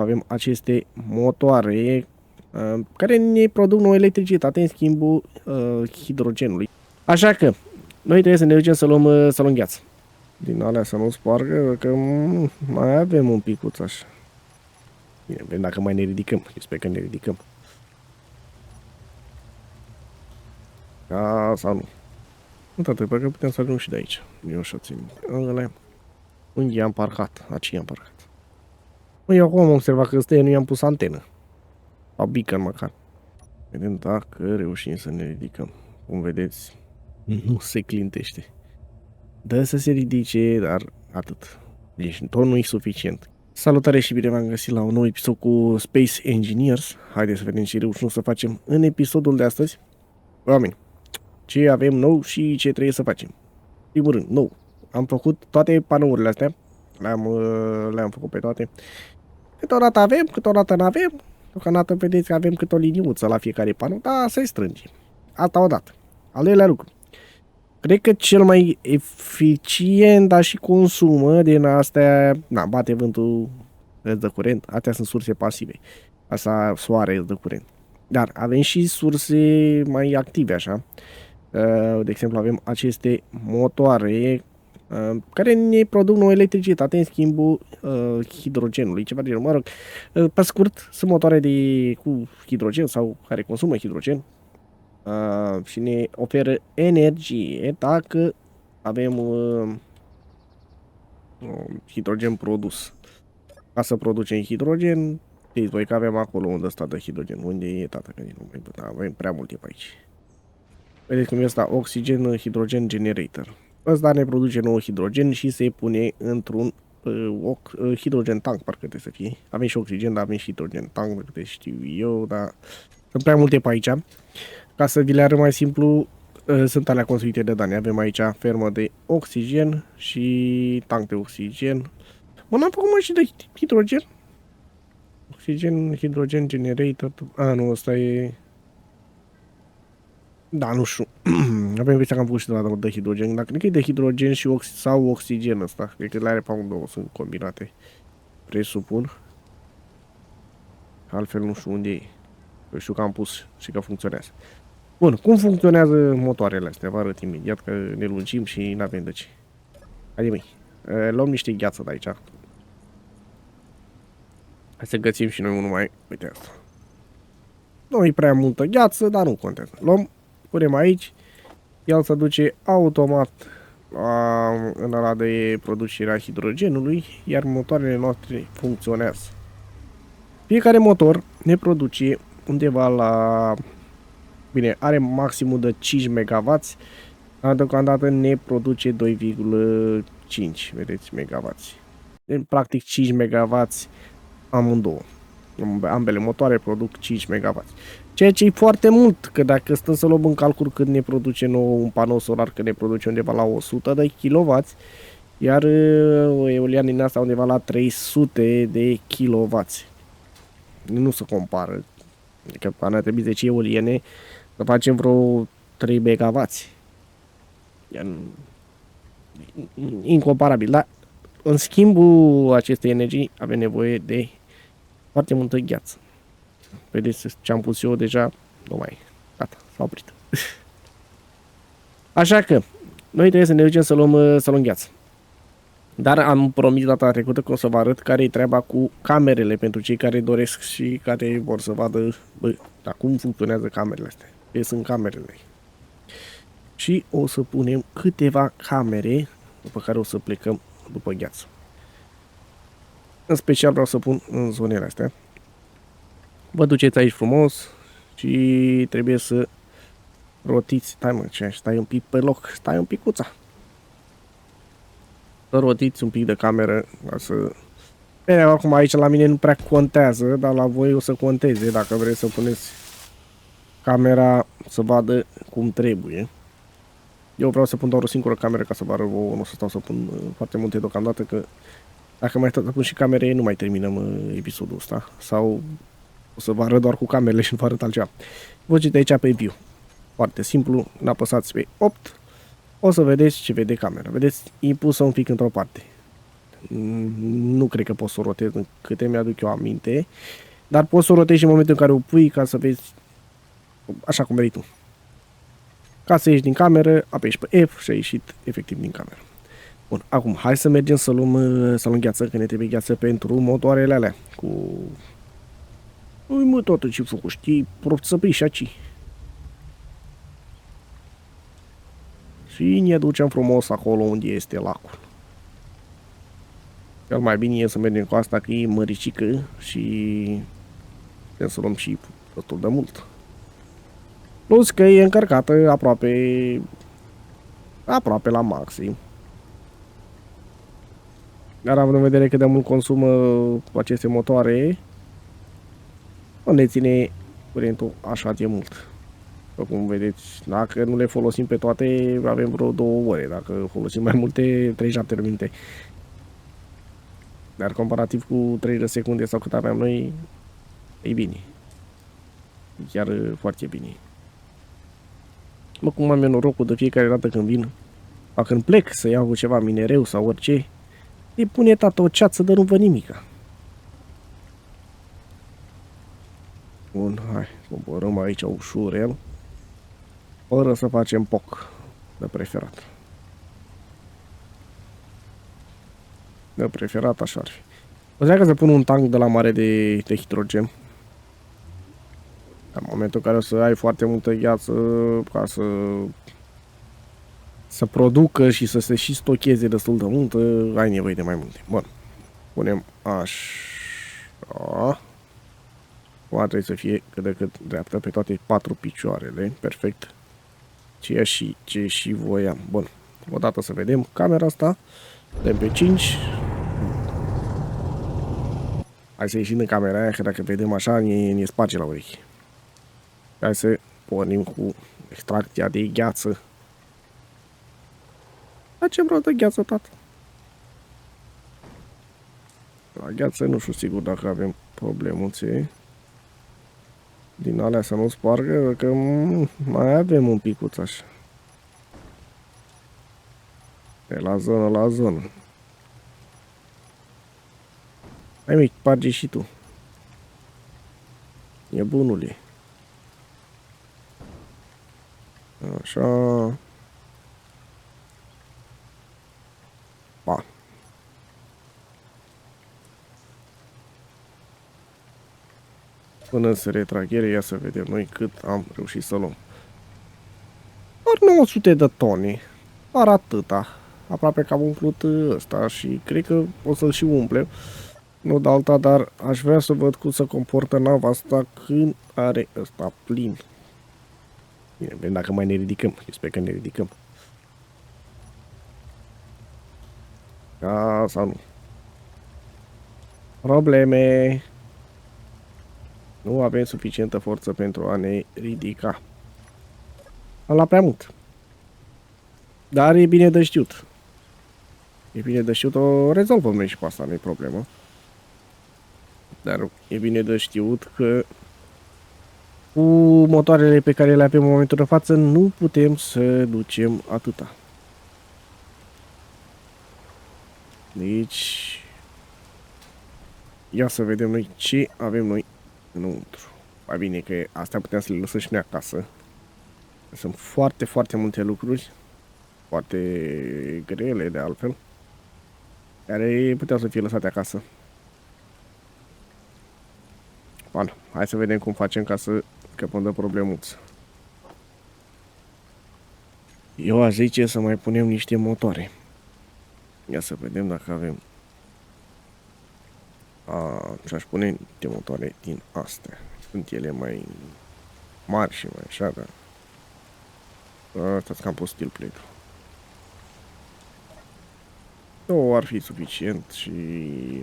Avem aceste motoare care ne produc nouă electricitate în schimbul hidrogenului. Așa că noi trebuie să ne ducem să luăm gheață. Din alea să nu spargă, că mai avem un picuț așa. Bine, vedem dacă mai ne ridicăm. Eu sper că ne ridicăm. Da, sau nu. Nu toate, pentru că putem să ajungem și de aici. Eu așa țin. Unde i-am parcat? Aici i-am parcat. Păi, eu acum am observat că ăsta nu i-am pus antenă. Sau beacon măcar. Vedem dacă reușim să ne ridicăm. Cum vedeți, nu se clintește. Dă să se ridice, dar atât. Deci tot nu e suficient. Salutare și bine v-am găsit la un nou episod cu Space Engineers. Haideți să vedem ce reușim să facem în episodul de astăzi. Oameni, ce avem nou și ce trebuie să facem. Primul rând, nou. Am făcut toate panourile astea. Le-am făcut pe toate. Câteodată avem, câteodată nu avem. Deocamdată vedeți că avem câte o liniuță la fiecare panou, dar se strânge. Asta odată. Al doilea lucru. Cred că cel mai eficient, dar și consumă din astea, bate vântul, îți dă curent. Astea sunt surse pasive. Asta soare îți dă curent. Dar avem și surse mai active, așa. De exemplu, avem aceste motoare care ne produc nouă electricitate în schimbul hidrogenului, ceva de genul. Mă rog, pe scurt, sunt motoare cu hidrogen sau care consumă hidrogen și ne oferă energie dacă avem hidrogen produs. Ca să producem hidrogen, știți voi că avem acolo unde ăsta de hidrogen. Unde e, tata, că nu mai putea, avem prea multe pe aici. Vedeți cum e ăsta, oxygen hidrogen generator. Ăsta ne produce nou hidrogen și se pune într-un hidrogen tank, parcă trebuie să fie. Avem și oxigen, dar avem și hidrogen tank, de câte știu eu, dar sunt prea multe pe aici. Ca să vi le arăt mai simplu, sunt alea construite de Dani. Avem aici fermă de oxigen și tank de oxigen. Mă, n-am făcut și de hidrogen? Oxigen, hidrogen generator. Nu, ăsta e... Da, nu știu. Avem impresia că am făcut și de hidrogen, dar cred că e de hidrogen și sau oxigen ăsta. Cred că le are pe amândouă, sunt combinate. Presupun. Altfel nu știu unde e. Eu știu că am pus și că funcționează. Bun, cum funcționează motoarele astea? Vă arăt imediat că ne lungim și n-avem de ce. Haide măi, luăm niște gheață de aici. Hai să găsim și noi unul mai... Uite asta. Nu e prea multă gheață, dar nu contează. Luăm, punem aici. El se duce automat în ala de producerea hidrogenului, iar motoarele noastre funcționează. Fiecare motor ne produce undeva la... Bine, are maximul de 5 MW, dar deocamdată ne produce 2,5, vedeți, MW. Practic 5 MW amândouă. Ambele motoare produc 5 MW. Ceea ce e foarte mult, că dacă stăm să luăm în calcul cât ne produce nou un panou solar, că ne produce undeva la 100 de kW, iar o eoliană din asta undeva la 300 de kW. Nu se compară. Adică ar trebui 10 eoliene să facem vreo 3 MW. Incomparabil, dar în schimbul acestei energii avem nevoie de foarte multă gheață. Vedeți ce am pus eu deja? Nu mai. Gata, s-a oprit. Așa că noi trebuie să ne ducem să luăm gheață. Dar am promis data trecută că o să vă arăt care e treaba cu camerele pentru cei care doresc și care vor să vadă cum funcționează camerele astea. Ce sunt camerele. Și o să punem câteva camere după care o să plecăm după gheață. În special vreau să pun în zonele astea. Vă duceți aici frumos și trebuie să rotiți. Stai mă, stai un pic pe loc, stai un picuța. Să rotiți un pic de cameră ca să... Bine, acum aici la mine nu prea contează, dar la voi o să conteze dacă vreți să puneți camera să vadă cum trebuie. Eu vreau să pun doar o singură cameră ca să vă arăt vouă, nu o să stau să pun foarte multe deocamdată, că dacă mai stau să pun și camere, nu mai terminăm episodul ăsta. Sau o să vă arăt doar cu camerele și nu vă arăt altceva. Vă uitați aici pe view. Foarte simplu, apăsați pe 8. O să vedeți ce vede camera. Vedeți, e pusă un pic într-o parte. Nu cred că poți să o rotezi în câte mi-aduc eu aminte, dar poți să o rotezi în momentul în care o pui ca să vezi așa cum vrei tu. Ca să ieși din cameră, apeși pe F și ai ieșit efectiv din cameră. Bun, acum hai să mergem să luăm gheață, că ne trebuie gheață pentru motoarele alea. Ui mă, toată ce făcut, știi, prost să pui și aici. Și ne ducem frumos acolo unde este lacul. Cel mai bine e să mergem cu asta, că e măricică și putem să luăm și destul de mult. Plus că e încărcată aproape la maxim. Dar având în vedere cât de mult consumă aceste motoare, nu ne ține curentul așa de mult. După cum vedeți, dacă nu le folosim pe toate, avem vreo 2 ore. Dacă folosim mai multe, 37 de minute. Dar comparativ cu 30 de secunde sau cât aveam noi, e bine. Chiar foarte bine. Mă, cum am eu norocul de fiecare dată când vin, sau când plec să iau ceva minereu sau orice, îi pune tata o ceață de nu văd nimica. Bun, hai, coborăm aici ușurel, fără să facem poc de preferat. De preferat așa ar fi. O să să pun un tank de la mare de hidrogen. În momentul în care o să ai foarte multă gheață ca să producă și să se și stocheze destul de mult, ai nevoie de mai multe. Bun. Punem așa. Acum trebuie să fie cât de cât dreaptă pe toate 4 picioarele. Perfect. Ce și voiam. Bun. Odată să vedem camera asta. Dăm pe 5. Hai să ieșim în camera aia, că dacă vedem așa, ne sparge la urechi. Hai să pornim cu extracția de gheață. Facem rost de gheață, tată. La gheață nu știu sigur dacă avem problemuțe din alea să nu spargă, că mai avem un picuț așa. De la zonă la zonă. Hai mic, sparge și tu. E bunule. Așa. Pa. Până se retraghere, ia să vedem noi cât am reușit să luăm. Doar 900 de tone. Doar atâta. Aproape că am umplut ăsta și cred că o să-l și umplem. Nu de alta, dar aș vrea să văd cum se comportă nava asta când are ăsta plin. Bine, vedem dacă mai ne ridicăm. Eu sper că ne ridicăm. Da, sau nu. Probleme. Nu avem suficientă forță pentru a ne ridica. Am la prea mult. Dar e bine de știut. E bine de știut, o rezolvăm noi și pe asta, nu e problemă. Dar e bine de știut că cu motoarele pe care le avem în momentul de față nu putem să ducem atâta. Deci, ia să vedem noi ce avem noi înăuntru. Mai bine că astea putem să le lăsăm și noi acasă. Sunt foarte, foarte multe lucruri, foarte grele de altfel, care puteau să fie lăsate acasă. Bun, hai să vedem cum facem ca să scăpăm de problemuță. Eu aș zice să mai punem niște motoare. Ia să vedem dacă avem. Și aș pune niște motoare din astea. Sunt ele mai mari și mai așa, dar stați că am pus steel plate-ul. 2 ar fi suficient și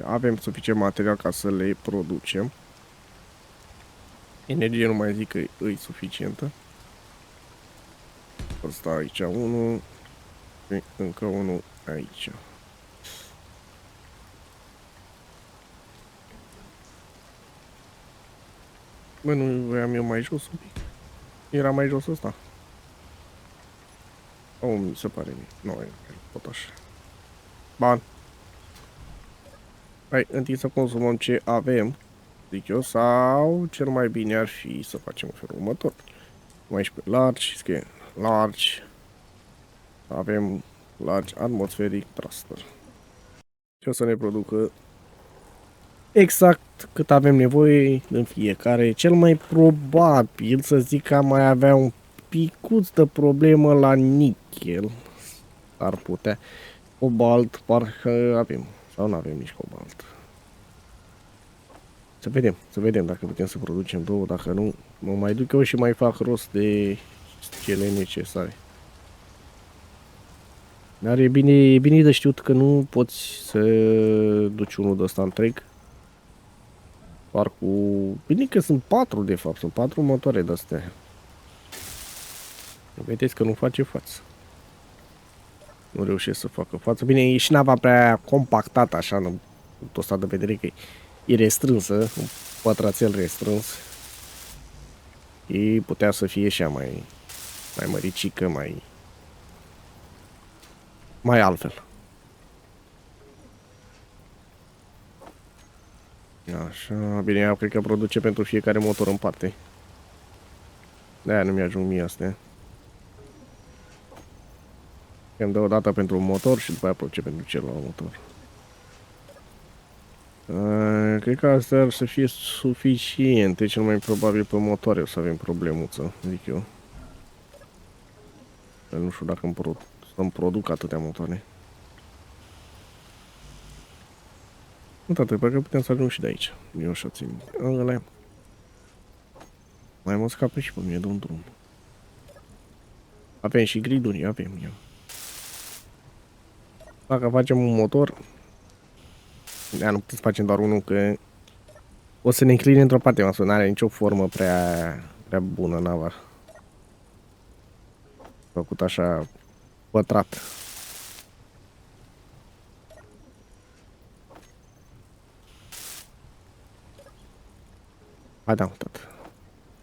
avem suficient material ca să le producem. Energie nu mai zic că e suficientă. Ăsta aici unul și încă unul aici. Bă, nu voiam eu mai jos un pic? Era mai jos ăsta? O, mi se pare mie. Nu, e tot așa. Bun. Hai, întâi să consumăm ce avem, zic eu, sau cel mai bine ar fi să facem în felul următor. Mai și pe large, scrie large, avem large atmospheric thruster. Și o să ne producă exact cât avem nevoie în fiecare. Cel mai probabil să zic că am mai avea un picuț de problemă la nichel. Ar putea. Cobalt, parcă avem. Sau nu avem nici cobalt. Să vedem dacă putem să producem două, dacă nu, mă mai duc eu și mai fac rost de cele necesare. Dar e bine de știut că nu poți să duci unul de ăsta întreg. Doar cu... Bine că sunt 4 de fapt, sunt 4 motoare de astea. Vedeți că nu face față. Nu reușesc să facă față. Bine, e și nava prea compactată așa, în tot ăsta de vedere că e restrânsă, un pătrățel restrâns. E putea să fie și mai măricică, mai altfel. Așa, bine, ea cred că produce pentru fiecare motor în parte. De-aia nu mi-ajung mie astea. Îmi dă o dată pentru un motor și după aia produce pentru celălalt motor. Cred că astea ar să fie suficiente, cel mai probabil pe motoare o să avem problemuță, zic eu. Nu știu dacă îmi produc atâtea motoare. Nu, tată, parcă putem să ajung și de aici. Eu așa țin. Ăla. Mai mă scape și pe mine de un drum. Avem și griduri, avem eu. Dacă facem un motor, nu putem să facem doar unul, că o să ne încline într-o parte, mă, nu are nicio formă prea bună nava. Făcut așa pătrat. Hai, da, tată.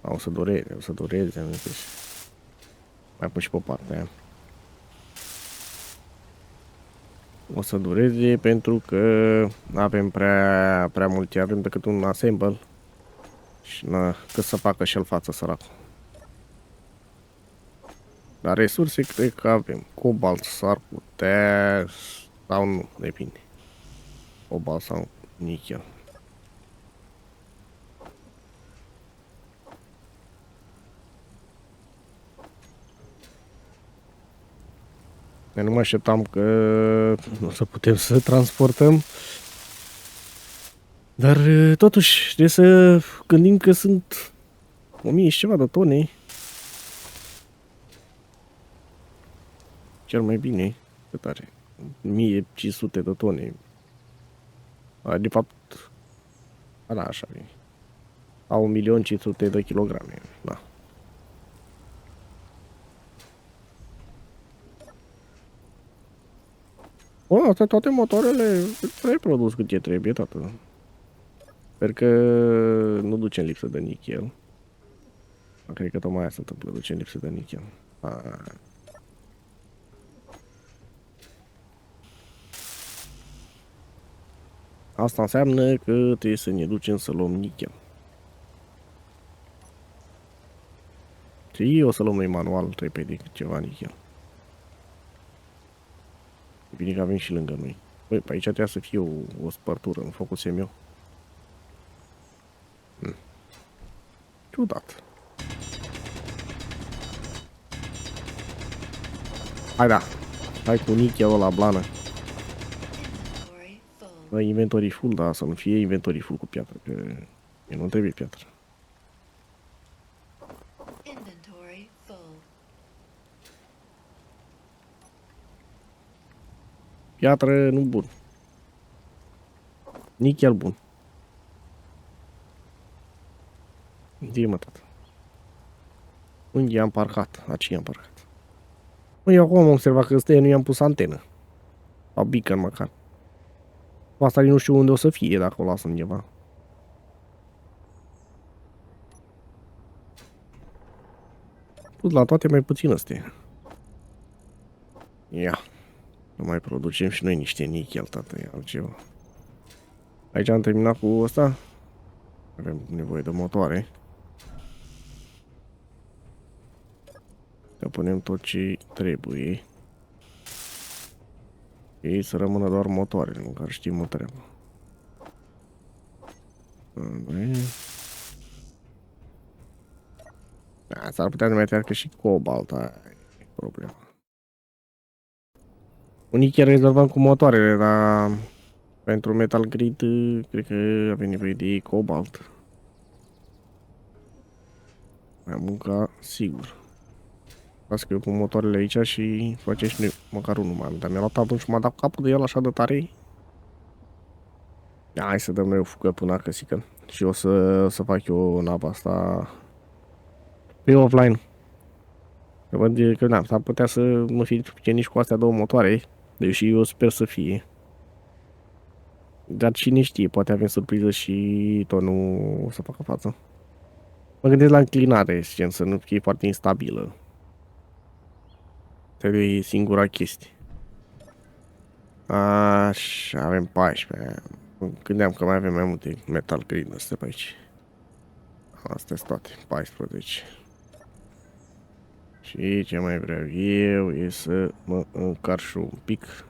O să dureze, am zis. Mai pun și pe partea aia. O să dureze pentru că avem prea multe, avem decât un assemble. Și cât să facă și el față, săracul. Dar resurse cred că avem. Cobalt s-ar putea, sau nu, depinde. Cobalt sau nichel. Nu mă așteptam că nu o să putem să transportăm. Dar totuși trebuie să gândim că sunt 1000 și ceva de tone. Cel mai bine, cât are? 1500 de tone. De fapt, da, așa e. Au 1.500.000 de kilograme. Da. Astea toate motoarele le-ai produs cât e trebuie, tată. Sper că nu ducem lipsă de nichel. Cred că tocmai aia se întâmplă, ducem lipsă de nichel. Asta înseamnă că trebuie să ne ducem să luăm nichel. Și o să luăm noi manual repede ceva nichel. Bine că avem și lângă noi. Băi, pe aici trebuie să fie o spărtură, în focusem eu. Ciudat. Hai, da. Hai cu nichelul la blană. Bă, inventory full, da, să nu fie inventory full cu piatră, că nu trebuie piatră. Piatră nu bun. Nichel bun. Unde mă, tată? Unde am parcat? Aici am parcat. Măi, eu acum am observat că ăsta nu i-am pus antenă. Sau beacon măcar. Asta nu știu unde o să fie dacă o las undeva. Pus la toate mai puțin astea. Ia. Nu mai producem și noi niște nichel, tată, e altceva. Aici am terminat cu ăsta. Avem nevoie de motoare. Să punem tot ce trebuie. Ei să rămână doar motoarele, măcar știm o treabă. Da, s-ar putea să mai treacă și cobalt, aia e problema. Unii chiar rezolvăm cu motoarele, dar pentru Metal Grid cred că avem nevoie de cobalt. Mai munca, sigur. Las că eu pun motoarele aici și face și măcar unul mai am. Dar mi-a luat atunci și m-a dat capul de el așa de tare. Hai să dăm noi o fugă până la căsică. Și o să fac eu nava asta pe offline. Că văd că da, s-ar putea să nu fie suficient nici cu astea două motoare. Deși eu sper să fie. Dar cine știe, poate avem surpriză și tot nu o să facă față. Mă gândesc la înclinare, gen, să nu fie foarte instabilă. Trebuie singura chestie. Așa, avem 14. Gândeam că mai avem mai multe Metal Grid astea pe aici. Astea sunt toate, 14. Și ce mai vreau eu e să mă încarc un pic.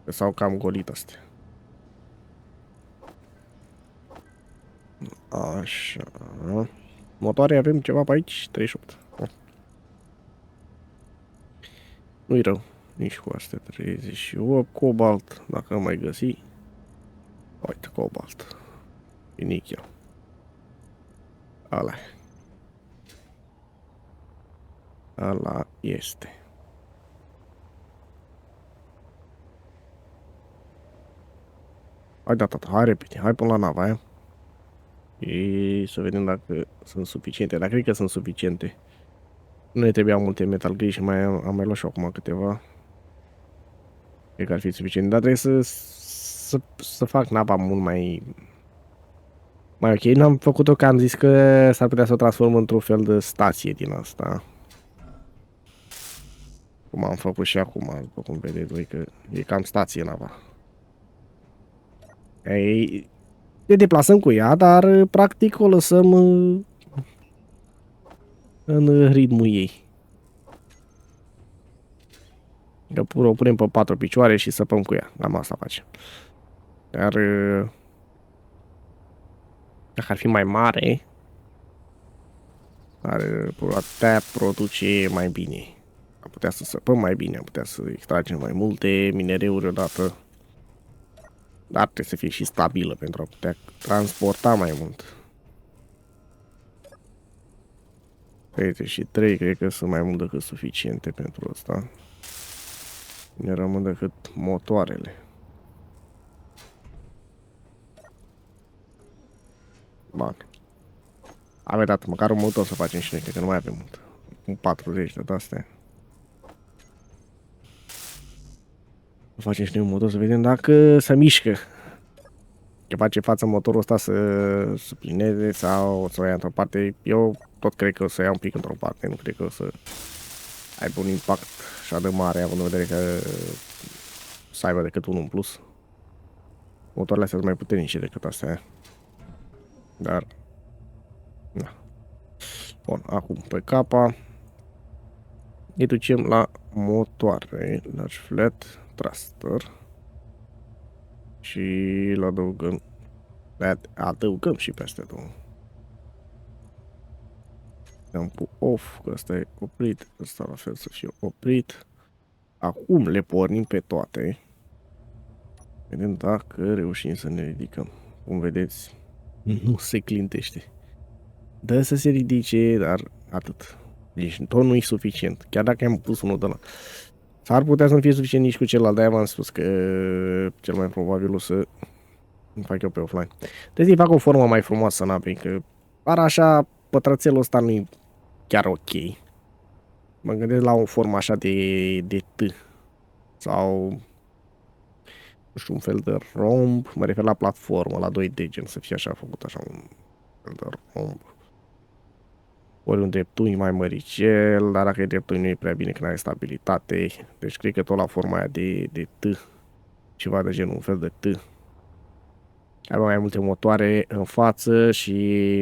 Că s-au cam golit astea. Așa. Motoare avem ceva pe aici? 38. Nu-i rău. Nici cu astea 38. Cobalt, dacă mai găsi. Uite, cobalt. E nichel. Ala. Ala este. Hai, da, tata, hai repede, hai până la nava aia. Și să vedem dacă sunt suficiente, dar cred că sunt suficiente. Nu ne trebuia multe Metal Grid și am mai luat și acum câteva. Cred că ar fi suficient, dar trebuie să fac nava mult mai ok. N-am făcut-o că am zis că s-ar putea să o transform într-un fel de stație din asta. Cum am făcut și acum, după cum vedeți voi, că e cam stație nava. Ei, ne deplasăm cu ea, dar practic o lăsăm în ritmul ei. Că o punem pe 4 picioare și săpăm cu ea. Cam asta facem. Dar dacă ar fi mai mare, ar putea produce mai bine. Am putea să săpăm mai bine, am putea să extragem mai multe minereuri odată. Dar trebuie să fie și stabilă pentru a putea transporta mai mult. 33 cred că sunt mai mult decât suficiente pentru asta. Ne rămân decât motoarele. Bun. Am dat măcar un motor să facem și noi, cred că nu mai avem mult. Un 40 de astea. Să facem și noi un motor să vedem dacă se mișcă. Ce face față motorul ăsta să plineze sau să o ia într-o parte. Eu tot cred că o să ia un pic într-o parte. Nu cred că o să aibă un impact așa de mare, având în vedere că să aibă decât unul în plus. Motoarele astea sunt mai puternice decât astea. Dar da. Bun, acum pe capa ne ducem la motoare, large flat thruster și îl adăugăm și pe astea două. Dăm cu off, că ăsta e oprit, ăsta la fel să fie oprit. Acum le pornim pe toate. Vedem dacă reușim să ne ridicăm. Cum vedeți, nu se clintește. Dă să se ridice, dar atât. Deci tot nu e suficient. Chiar dacă am pus unul de la... S-ar putea să nu fie suficient nici cu celălalt, de-aia v-am spus că cel mai probabil o să îmi fac eu pe offline. Trebuie să-i fac o formă mai frumoasă navei, că par așa, pătrățelul ăsta nu e chiar ok. Mă gândesc la o formă așa de T. Sau, nu știu, un fel de romb. Mă refer la platformă, la 2D, gen să fie așa făcut, așa un fel de romb. Ori un dreptunghi mai măricel, dar dacă e dreptunghi nu e prea bine că nu are stabilitate. Deci cred că tot la forma aia de T. Ceva de genul, un fel de T. Are mai multe motoare în față și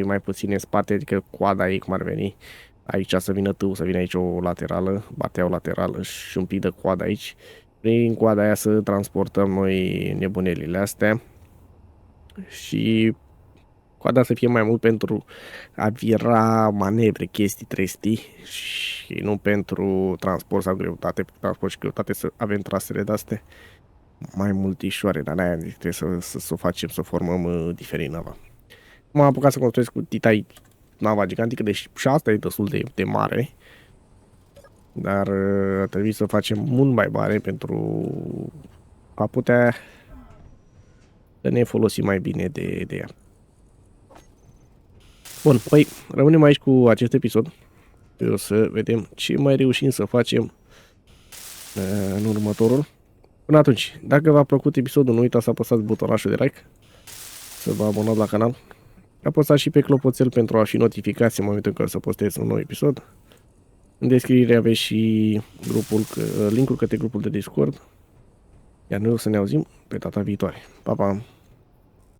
mai puține în spate, adică coada ei cum ar veni. Aici să vină tâul, să vină aici o laterală, batea o laterală și un pic de coadă aici. Prin coada aia să transportăm noi nebunelile astea. Și coada să fie mai mult pentru a vira manevre, chestii, trestii și nu pentru transport sau greutate. Transport și greutate să avem trasele de-astea mai multișoare, dar aia trebuie să o facem, să o formăm diferit nava. M-am apucat să construiesc cu Titai nava gigantică, deci și asta e destul de mare. Dar ar trebui să facem mult mai mare pentru a putea să ne folosim mai bine de ea. Bun, păi rămânem aici cu acest episod. O să vedem ce mai reușim să facem în următorul. Până atunci, dacă v-a plăcut episodul, nu uitați să apăsați butonașul de like, să vă abonați la canal, apăsați și pe clopoțel pentru a fi notificați în momentul în care să postez un nou episod. În descriere aveți și linkul către grupul de Discord. Iar noi o să ne auzim pe data viitoare. Pa, pa!